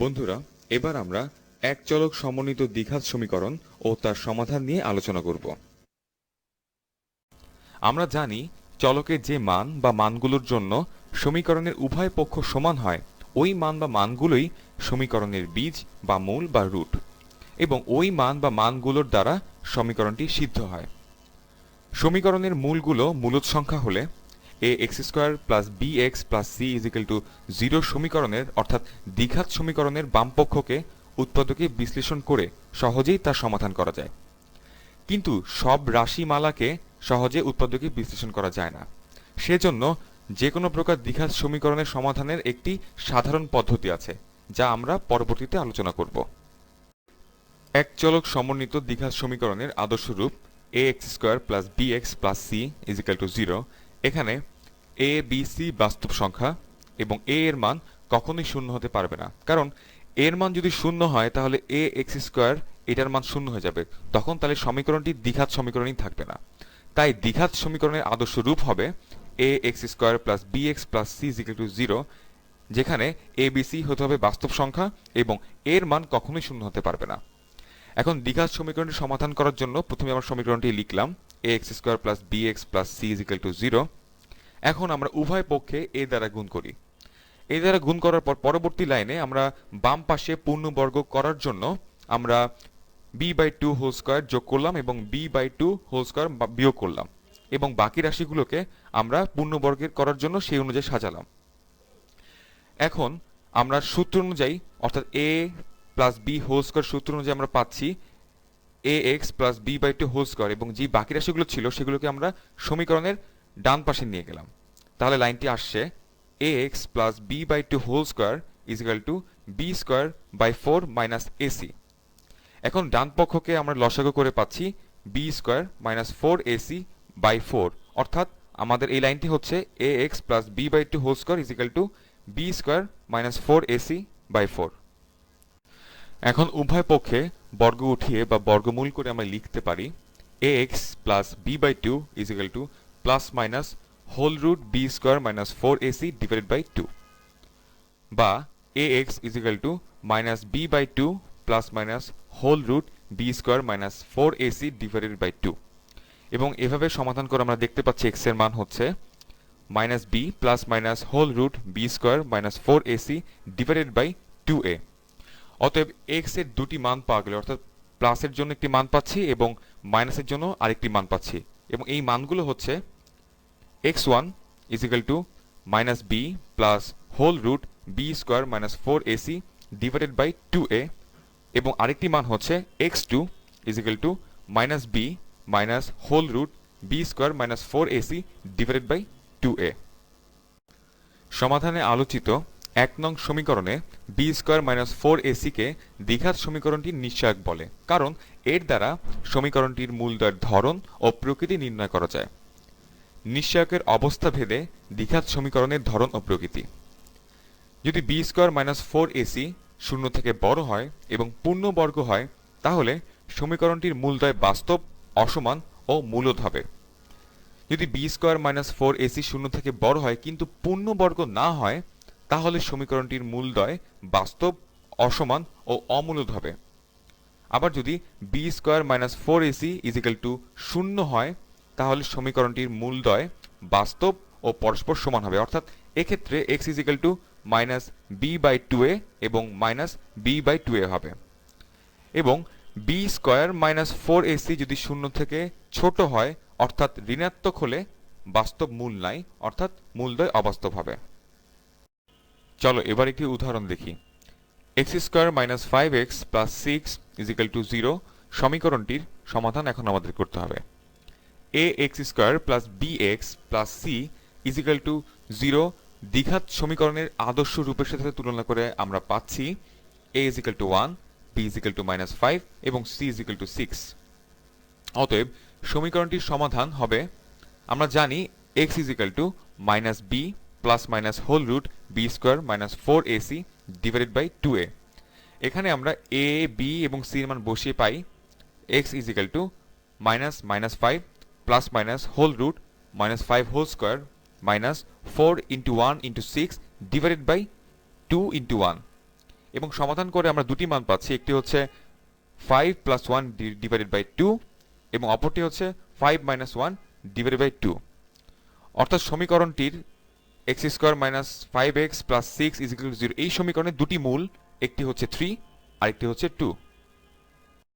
বন্ধুরা, এবার আমরা এক চলক সমন্বিত দ্বিঘাত সমীকরণ ও তার সমাধান নিয়ে আলোচনা করব। আমরা জানি চলকের যে মান বা মানগুলোর জন্য সমীকরণের উভয় পক্ষ সমান হয় ওই মান বা মানগুলোই সমীকরণের বীজ বা মূল বা রুট, এবং ওই মান বা মানগুলোর দ্বারা সমীকরণটি সিদ্ধ হয়। সমীকরণের মূলগুলো মূলদ সংখ্যা হলে A X square plus B X plus C equal to 0 সমীকরণের অর্থাৎ দ্বিঘাত সমীকরণের বামপক্ষকে উৎপাদকে বিশ্লেষণ করে সহজেই তার সমাধান করা যায়। কিন্তু সব রাশিমালাকে সহজে উৎপাদকে বিশ্লেষণ করা যায় না। সেজন্য যে কোনো প্রকার দ্বিঘাত সমীকরণের সমাধানের একটি সাধারণ পদ্ধতি আছে, যা আমরা পরবর্তীতে আলোচনা করব। এক চলক সমন্বিত দ্বিঘাত সমীকরণের আদর্শ রূপ A X square plus B X plus C equal to 0। এখানে এ বি সি বাস্তব সংখ্যা এবং এ এর মান কখনোই শূন্য হতে পারবে না, কারণ এর মান যদি শূন্য হয় তাহলে এ এক্স স্কোয়ার এটার মান শূন্য হয়ে যাবে, তখন তাহলে সমীকরণটি দ্বিঘাত সমীকরণই থাকবে না। তাই দ্বিঘাত সমীকরণের আদর্শ রূপ হবে A X square plus B X plus C equal to 0, যেখানে এ বি সি হতে হবে বাস্তব সংখ্যা এবং এর মান কখনোই শূন্য হতে পারবে না। এখন দ্বিঘাত সমীকরণটি সমাধান করার জন্য প্রথমে আমরা সমীকরণটি লিখলাম A X square plus B X plus C equal to 0। এখন আমরা উভয় পক্ষে এ দ্বারা গুণ করি। এ দ্বারা গুণ করার পর পরবর্তী লাইনে আমরা বাম পাশে পূর্ণবর্গ করার জন্য আমরা b by two whole square যোগ করলাম এবং b by two whole square বিয়োগ করলাম, এবং বাকি রাশিগুলোকে আমরা পূর্ণবর্গের করার জন্য সেই অনুযায়ী সাজালাম। এখন আমরা সূত্র অনুযায়ী অর্থাৎ A plus B whole square সূত্র অনুযায়ী আমরা পাচ্ছি A X plus B by two whole square, এবং যে বাকি রাশিগুলো ছিল সেগুলোকে আমরা সমীকরণের ডান পাশে নিয়ে গেলাম। তাহলে লাইনটি আসছে A X plus B by two whole square equal to B square by 4 minus AC. এখন ডান পক্ষকে আমরা লসাগু করে পাচ্ছি B square minus 4ac by 4, অর্থাৎ আমাদের এই লাইনটি হচ্ছে A X plus B by two whole square equal to B square minus 4ac by 4। এখন উভয় পক্ষে বর্গ উঠিয়ে বা বর্গমূল করে আমরা লিখতে পারি A X plus B by two equal to plus minus whole root B square minus 4ac divided by 2, বা A X equal to minus B by two plus minus whole root B square minus 4ac divided by 2। এবং এভাবে সমাধান করে আমরা দেখতে পাচ্ছি x এর মান হচ্ছে minus b plus minus whole root B square minus 4ac divided by 2a। অতএব এক্স এর দুটি মান পাওয়া গেল, অর্থাৎ প্লাসের জন্য একটি মান পাচ্ছি এবং মাইনাসের জন্য আরেকটি মান পাচ্ছি, এবং এই মানগুলো হচ্ছে x1 equal to minus b plus whole root B square minus 4ac divided by 2a, এবং আরেকটি মান হচ্ছে x2 equal to minus b minus whole root B square minus 4ac divided by 2a। সমাধানে আলোচিত 1 নং সমীকরণে বি স্কোয়ার মাইনাস 4ac কে দ্বিঘাত সমীকরণটির নিশ্চয়ক বলে, কারণ এর দ্বারা সমীকরণটির মূলদ্বয়ের ধরন ও প্রকৃতি নির্ণয় করা যায়। নিশ্চয়কের অবস্থা ভেদে দ্বিঘাত সমীকরণের ধরন ও প্রকৃতি। যদি বি স্কোয়ার মাইনাস 4ac শূন্য থেকে বড় হয় এবং পূর্ণবর্গ হয়, তাহলে সমীকরণটির মূলদ্বয় বাস্তব, অসমান ও মূলদ হবে। যদি বি স্কোয়ার মাইনাস 4ac শূন্য থেকে বড় হয় কিন্তু পূর্ণবর্গ না হয়, তাহলে সমীকরণটির মূলদ্বয় বাস্তব, অসমান ও অমূলদ হবে। আবার যদি b square minus 4ac equal to শূন্য হয়, তাহলে সমীকরণটির মূলদ্বয় বাস্তব ও পরস্পর সমান হবে, অর্থাৎ এক্ষেত্রে x equal to minus B by 2a এবং মাইনাস বি বাই 2a হবে। এবং বি স্কোয়ার মাইনাস 4ac যদি শূন্য থেকে ছোট হয় অর্থাৎ ঋণাত্মক হলে বাস্তব মূল নাই, অর্থাৎ মূলদ্বয় অবাস্তব হবে। চলো এবার একটি উদাহরণ দেখি। X square minus 5x plus 6 equal to 0 সমীকরণটির সমাধান এখন আমাদের করতে হবে। A X square plus B X plus C equal to 0 দ্বিঘাত সমীকরণের আদর্শ রূপের সাথে তুলনা করে আমরা পাচ্ছি a equal to 1, b equal to minus 5 এবং c ইজিক্যাল টু 6। অতএব সমীকরণটির সমাধান হবে, আমরা জানি x equal to minus b plus minus whole root B square minus 4ac divided by 2a। এখানে আমরা a, b এবং c এর মান বসিয়ে পাই x equal to minus minus 5 plus minus whole root minus 5 whole square minus 4 into 1 into 6 divided by 2 into 1, এবং সমাধান করে আমরা দুটি মান পাচ্ছি, একটি হচ্ছে 5 প্লাস 1 ডিভাইডেড বাই 2 এবং অপরটি হচ্ছে 5 মাইনাস 1 ডিভাইডেড বাই 2। অর্থাৎ সমীকরণটির x square minus 5x plus 6 is equal to 0 এই সমীকরণের দুটি মূল, একটি হচ্ছে 3 আর একটি হচ্ছে 2।